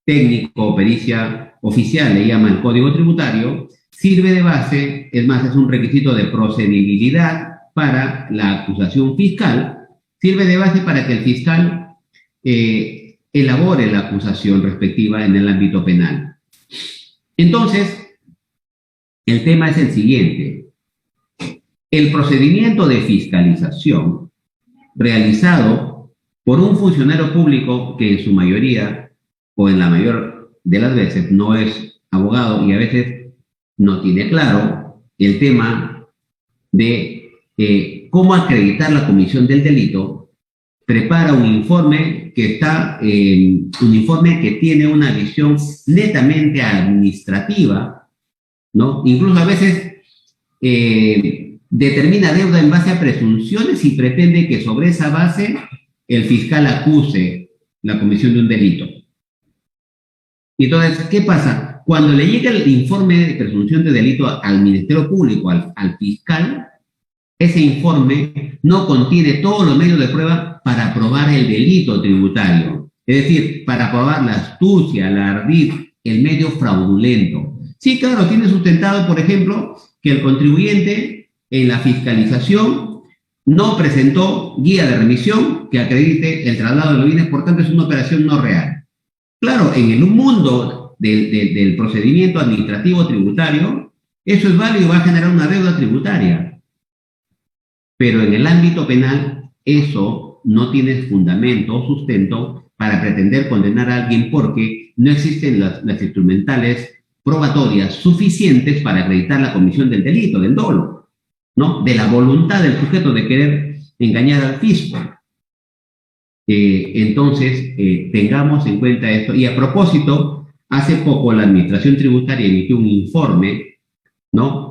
técnico, pericia oficial, le llama el Código Tributario, sirve de base, es más, es un requisito de procedibilidad para la acusación fiscal, sirve de base para que el fiscal elabore la acusación respectiva en el ámbito penal. Entonces, el tema es el siguiente. El procedimiento de fiscalización realizado por un funcionario público que en su mayoría, o en la mayor de las veces, no es abogado y a veces no tiene claro el tema de cómo acreditar la comisión del delito, prepara un informe que tiene una visión netamente administrativa, ¿no? Incluso a veces determina deuda en base a presunciones y pretende que sobre esa base el fiscal acuse la comisión de un delito. Entonces, ¿qué pasa? Cuando le llega el informe de presunción de delito al Ministerio Público, al fiscal, ese informe no contiene todos los medios de prueba para probar el delito tributario. Es decir, para probar la astucia, la ardid, el medio fraudulento. Sí, claro, tiene sustentado, por ejemplo, que el contribuyente en la fiscalización no presentó guía de remisión que acredite el traslado de los bienes, por tanto es una operación no real. Claro, en el mundo del procedimiento administrativo tributario, eso es válido y va a generar una deuda tributaria. Pero en el ámbito penal, eso no tiene fundamento o sustento para pretender condenar a alguien porque no existen las instrumentales probatorias suficientes para acreditar la comisión del delito, del dolo, ¿no?, de la voluntad del sujeto de querer engañar al fisco. Entonces, tengamos en cuenta esto. Y a propósito, hace poco la Administración Tributaria emitió un informe, ¿no?,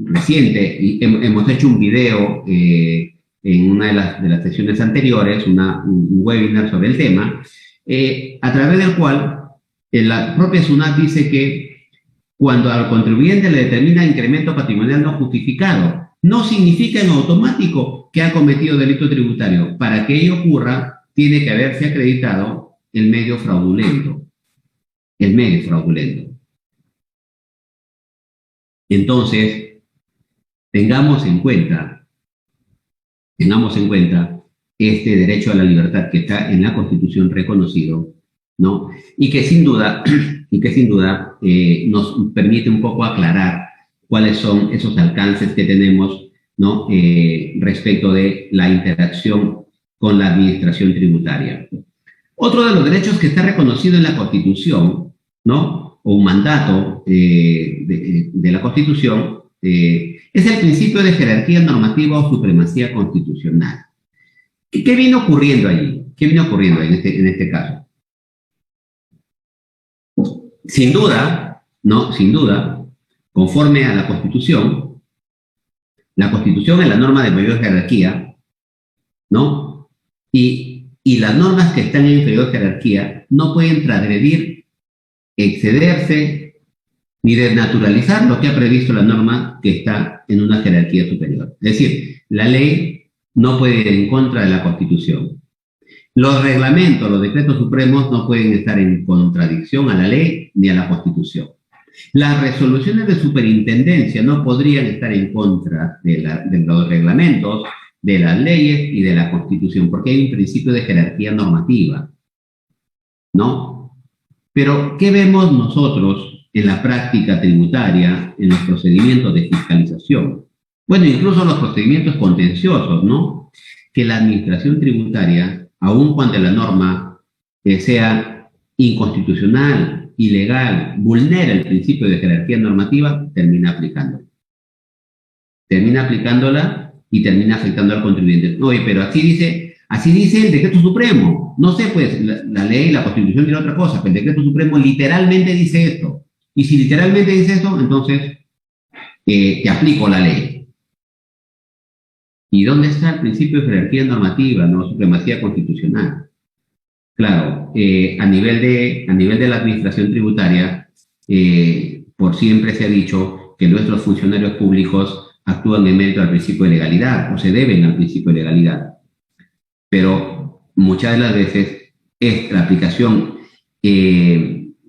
reciente, y hemos hecho un video en una de las sesiones anteriores, un webinar sobre el tema, a través del cual la propia SUNAT dice que cuando al contribuyente le determina incremento patrimonial no justificado, no significa en automático que ha cometido delito tributario. Para que ello ocurra, tiene que haberse acreditado el medio fraudulento. Entonces, tengamos en cuenta este derecho a la libertad que está en la Constitución reconocido, ¿no? Y que sin duda, nos permite un poco aclarar cuáles son esos alcances que tenemos, ¿no? Respecto de la interacción con la administración tributaria. Otro de los derechos que está reconocido en la Constitución, ¿no? O un mandato de la Constitución, es el principio de jerarquía normativa o supremacía constitucional. ¿Qué viene ocurriendo allí? ¿Qué viene ocurriendo en este caso? Sin duda, ¿no? Sin duda, conforme a la Constitución es la norma de mayor jerarquía, ¿no? Y las normas que están en inferior jerarquía no pueden transgredir, excederse, ni desnaturalizar lo que ha previsto la norma que está en una jerarquía superior. Es decir, la ley no puede ir en contra de la Constitución. Los reglamentos, los decretos supremos no pueden estar en contradicción a la ley ni a la Constitución. Las resoluciones de superintendencia no podrían estar en contra de los reglamentos, de las leyes y de la Constitución, porque hay un principio de jerarquía normativa, ¿no? Pero, ¿qué vemos nosotros en la práctica tributaria, en los procedimientos de fiscalización? Bueno, incluso los procedimientos contenciosos, ¿no? Que la administración tributaria, aun cuando la norma sea inconstitucional, ilegal, vulnera el principio de jerarquía normativa, termina aplicándola. Termina aplicándola y termina afectando al contribuyente. Oye, pero así dice el decreto supremo. No sé, pues, la ley, la Constitución tiene otra cosa, pero el decreto supremo literalmente dice esto. Y si literalmente dice esto, entonces te aplico la ley. ¿Y dónde está el principio de jerarquía normativa, no supremacía constitucional? Claro, a nivel de la administración tributaria, por siempre se ha dicho que nuestros funcionarios públicos actúan en mérito al principio de legalidad o se deben al principio de legalidad. Pero muchas de las veces la aplicación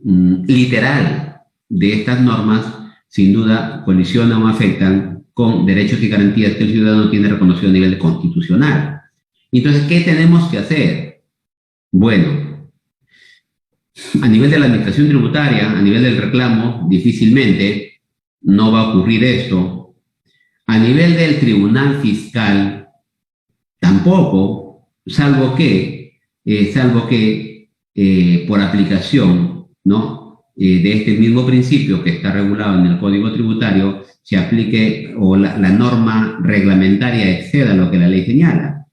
literal de estas normas sin duda colisionan o afectan con derechos y garantías que el ciudadano tiene reconocido a nivel constitucional. Entonces, ¿qué tenemos que hacer? Bueno, a nivel de la administración tributaria, a nivel del reclamo, difícilmente no va a ocurrir esto. A nivel del tribunal fiscal, tampoco, salvo que por aplicación, ¿no? De este mismo principio que está regulado en el Código Tributario, se aplique o la norma reglamentaria exceda lo que la ley señala,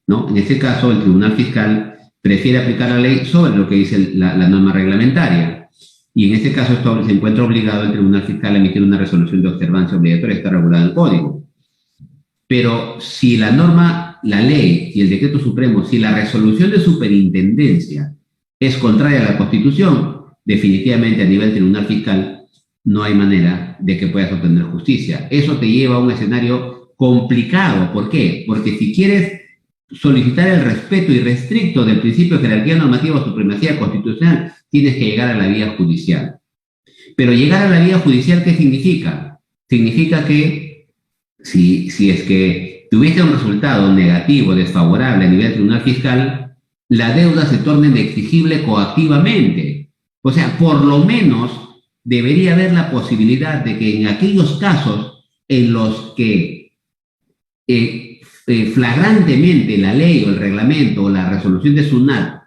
¿no? En este caso, el tribunal fiscal prefiere aplicar la ley sobre lo que dice la norma reglamentaria. Y en este caso se encuentra obligado el tribunal fiscal a emitir una resolución de observancia obligatoria que está regulada en el Código. Pero si la norma, la ley y el decreto supremo, si la resolución de superintendencia es contraria a la Constitución, definitivamente a nivel tribunal fiscal no hay manera de que puedas obtener justicia. Eso te lleva a un escenario complicado. ¿Por qué? Porque si quieres solicitar el respeto irrestricto del principio de jerarquía normativa o supremacía constitucional, tienes que llegar a la vía judicial. Pero llegar a la vía judicial, ¿qué significa? Significa que si es que tuviste un resultado negativo, desfavorable a nivel tribunal fiscal, la deuda se torna inexigible coactivamente. O sea, por lo menos debería haber la posibilidad de que en aquellos casos en los que flagrantemente la ley o el reglamento o la resolución de SUNAT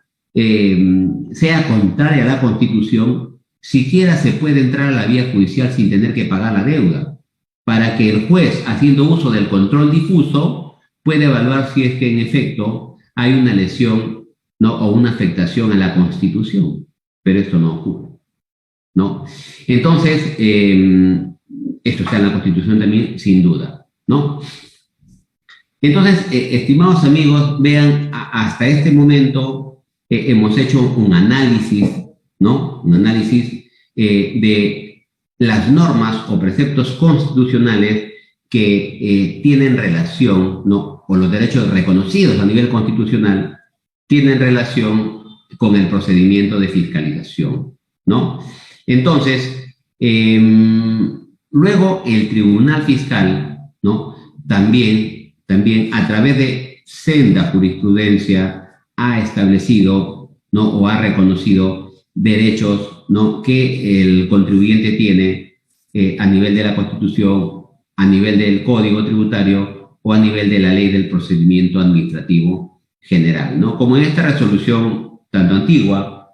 sea contraria a la Constitución, siquiera se puede entrar a la vía judicial sin tener que pagar la deuda, para que el juez, haciendo uso del control difuso, pueda evaluar si es que en efecto hay una lesión, ¿no? O una afectación a la Constitución. Pero esto no ocurre, ¿no? Entonces, esto está en la Constitución también, sin duda, ¿no? Entonces, estimados amigos, vean, hasta este momento hemos hecho un análisis, ¿no? Un análisis de las normas o preceptos constitucionales que tienen relación, ¿no? O los derechos reconocidos a nivel constitucional tienen relación con el procedimiento de fiscalización, ¿no? Entonces, luego el tribunal fiscal ¿no? También a través de senda jurisprudencia ha establecido, ¿no? O ha reconocido derechos, ¿no? Que el contribuyente tiene a nivel de la Constitución, a nivel del Código Tributario o a nivel de la Ley del Procedimiento Administrativo General, ¿no? Como en esta resolución tanto antigua,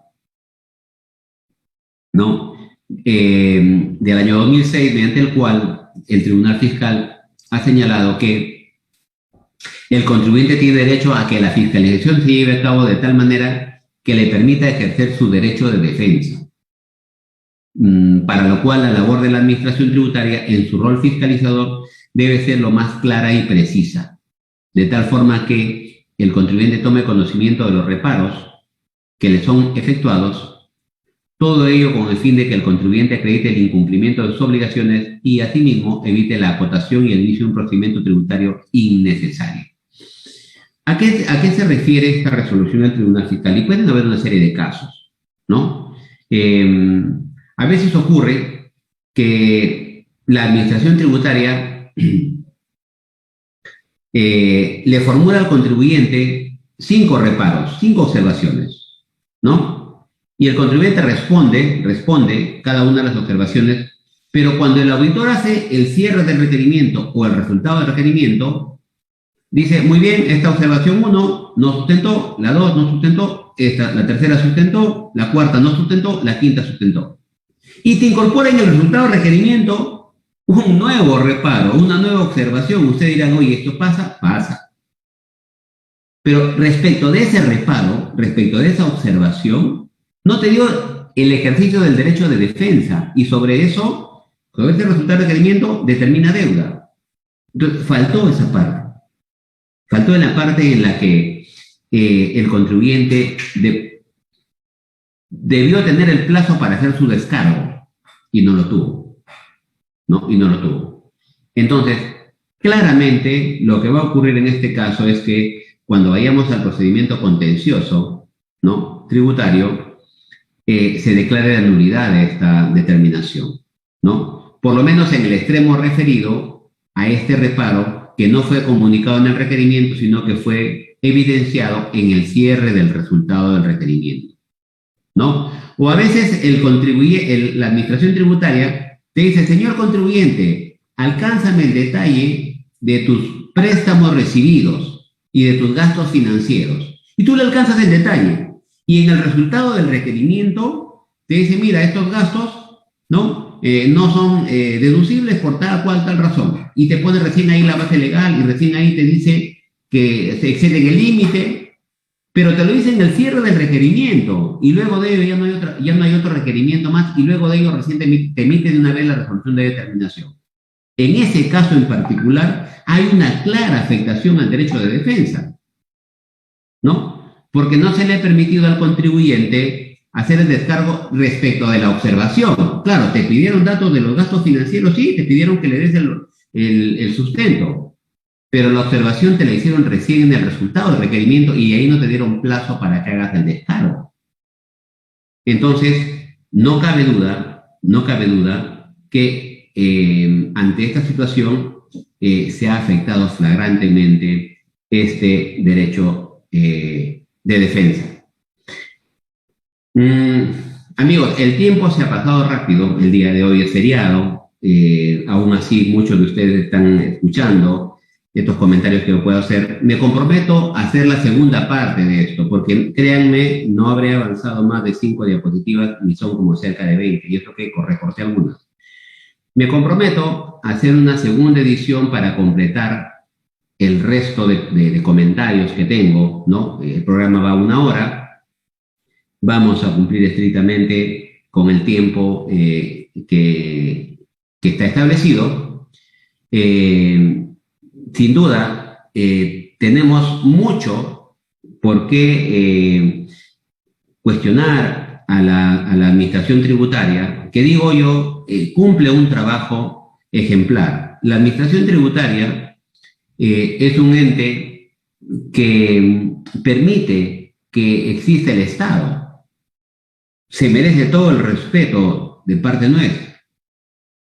¿no? Del año 2006, mediante el cual el Tribunal Fiscal ha señalado que el contribuyente tiene derecho a que la fiscalización se lleve a cabo de tal manera que le permita ejercer su derecho de defensa, para lo cual la labor de la Administración Tributaria en su rol fiscalizador debe ser lo más clara y precisa, de tal forma que el contribuyente tome conocimiento de los reparos que le son efectuados, todo ello con el fin de que el contribuyente acredite el incumplimiento de sus obligaciones y asimismo evite la acotación y el inicio de un procedimiento tributario innecesario. ¿A qué se refiere esta resolución del Tribunal Fiscal? Y pueden haber una serie de casos, ¿no? A veces ocurre que la Administración Tributaria le formula al contribuyente 5 reparos, 5 observaciones, ¿no? Y el contribuyente responde cada una de las observaciones, pero cuando el auditor hace el cierre del requerimiento o el resultado del requerimiento, dice, muy bien, esta observación 1 no sustentó, la 2 no sustentó, la tercera sustentó, la cuarta no sustentó, la quinta sustentó. Y te incorpora en el resultado del requerimiento un nuevo reparo, una nueva observación. Ustedes dirán, oye, ¿esto pasa? Pasa. Pero respecto de ese reparo, respecto de esa observación, no te dio el ejercicio del derecho de defensa y sobre eso, sobre ese resultado del requerimiento, determina deuda. Entonces, faltó esa parte. Faltó en la parte en la que el contribuyente debió tener el plazo para hacer su descargo y no lo tuvo, ¿no? Y no lo tuvo. Entonces, claramente lo que va a ocurrir en este caso es que cuando vayamos al procedimiento contencioso, ¿no? Tributario, se declare la nulidad de esta determinación, ¿no? Por lo menos en el extremo referido a este reparo que no fue comunicado en el requerimiento, sino que fue evidenciado en el cierre del resultado del requerimiento, ¿no? O a veces la Administración Tributaria te dice, señor contribuyente, alcánzame el detalle de tus préstamos recibidos y de tus gastos financieros. Y tú le alcanzas el detalle. Y en el resultado del requerimiento te dice, mira, estos gastos, ¿no? No son deducibles por tal razón. Y te pone recién ahí la base legal y recién ahí te dice que se exceden el límite, pero te lo dice en el cierre del requerimiento y luego de ello ya no hay otro requerimiento más y luego de ello recién te emite de una vez la resolución de determinación. En ese caso en particular hay una clara afectación al derecho de defensa, ¿no? Porque no se le ha permitido al contribuyente hacer el descargo respecto de la observación. Claro, te pidieron datos de los gastos financieros, sí, te pidieron que le des el sustento, pero la observación te la hicieron recién en el resultado del requerimiento y ahí no te dieron plazo para que hagas el descargo. Entonces, no cabe duda que ante esta situación se ha afectado flagrantemente este derecho de defensa. Amigos, el tiempo se ha pasado rápido, el día de hoy es feriado, aún así muchos de ustedes están escuchando estos comentarios que yo puedo hacer. Me comprometo a hacer la segunda parte de esto, porque créanme, no habré avanzado más de 5 diapositivas, ni son como cerca de 20, y esto que recorté algunas. Me comprometo a hacer una segunda edición para completar el resto de comentarios que tengo, ¿no? El programa va 1 hora, vamos a cumplir estrictamente con el tiempo que está establecido. Sin duda, tenemos mucho por qué cuestionar a la Administración Tributaria, que digo yo, cumple un trabajo ejemplar. La Administración Tributaria es un ente que permite que exista el Estado. Se merece todo el respeto de parte nuestra,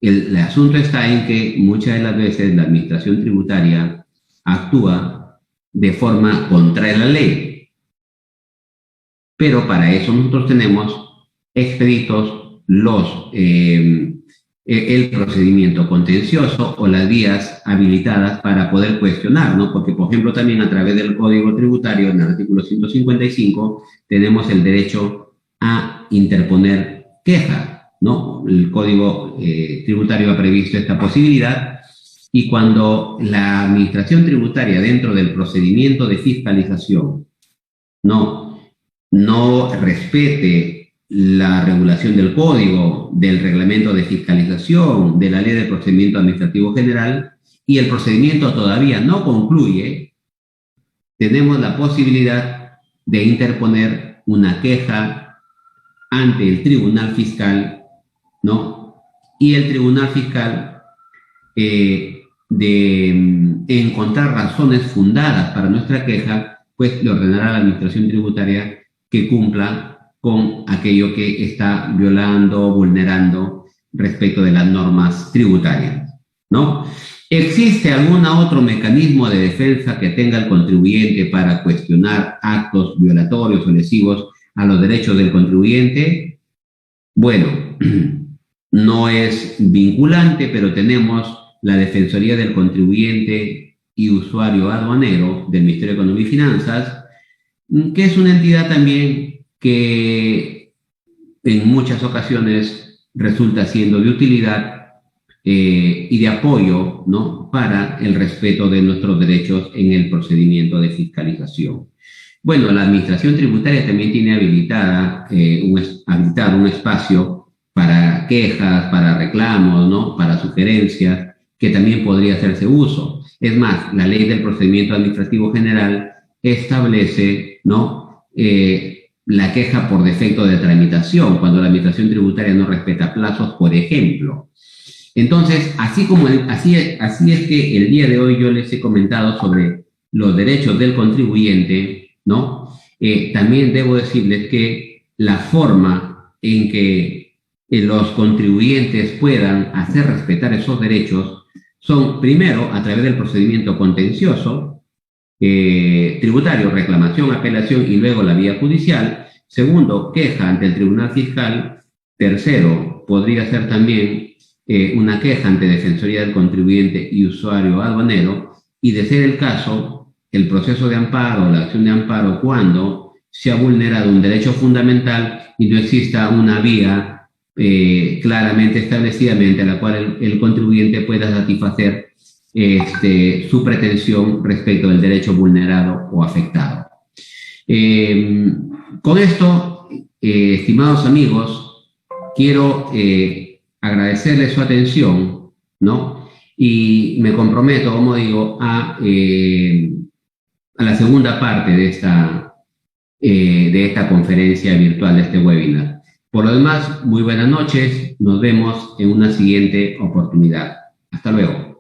El asunto está en que muchas de las veces la administración tributaria actúa de forma contraria a la ley, pero para eso nosotros tenemos expeditos el procedimiento contencioso o las vías habilitadas para poder cuestionar, ¿no? Porque, por ejemplo, también a través del Código Tributario, en el artículo 155, tenemos el derecho a interponer queja, ¿no? El Código Tributario ha previsto esta posibilidad y cuando la administración tributaria dentro del procedimiento de fiscalización no respete la regulación del código, del reglamento de fiscalización, de la ley de procedimiento administrativo general, y el procedimiento todavía no concluye, tenemos la posibilidad de interponer una queja ante el tribunal fiscal, ¿no? Y el tribunal fiscal, de encontrar razones fundadas para nuestra queja, pues le ordenará a la administración tributaria que cumpla con aquello que está violando, vulnerando respecto de las normas tributarias, ¿no? ¿Existe algún otro mecanismo de defensa que tenga el contribuyente para cuestionar actos violatorios o lesivos a los derechos del contribuyente? Bueno, no es vinculante, pero tenemos la Defensoría del Contribuyente y Usuario Aduanero del Ministerio de Economía y Finanzas, que es una entidad también que en muchas ocasiones resulta siendo de utilidad y de apoyo, ¿no?, para el respeto de nuestros derechos en el procedimiento de fiscalización. Bueno, la Administración Tributaria también tiene habilitado un espacio para quejas, para reclamos, ¿no?, para sugerencias, que también podría hacerse uso. Es más, la Ley del Procedimiento Administrativo General establece, ¿no?, la queja por defecto de tramitación, cuando la Administración Tributaria no respeta plazos, por ejemplo. Entonces, así es que el día de hoy yo les he comentado sobre los derechos del contribuyente, ¿no? También debo decirles que la forma en que los contribuyentes puedan hacer respetar esos derechos son, primero, a través del procedimiento contencioso, tributario, reclamación, apelación y luego la vía judicial. Segundo, queja ante el Tribunal Fiscal. Tercero, podría ser también una queja ante Defensoría del Contribuyente y Usuario Aduanero. Y de ser el caso, el proceso de amparo, la acción de amparo, cuando se ha vulnerado un derecho fundamental y no exista una vía claramente establecida mediante la cual el contribuyente pueda satisfacer su pretensión respecto del derecho vulnerado o afectado. Con esto, estimados amigos, quiero agradecerles su atención, ¿no? Y me comprometo, como digo, a la segunda parte de esta conferencia virtual, de este webinar. Por lo demás, muy buenas noches. Nos vemos en una siguiente oportunidad. Hasta luego.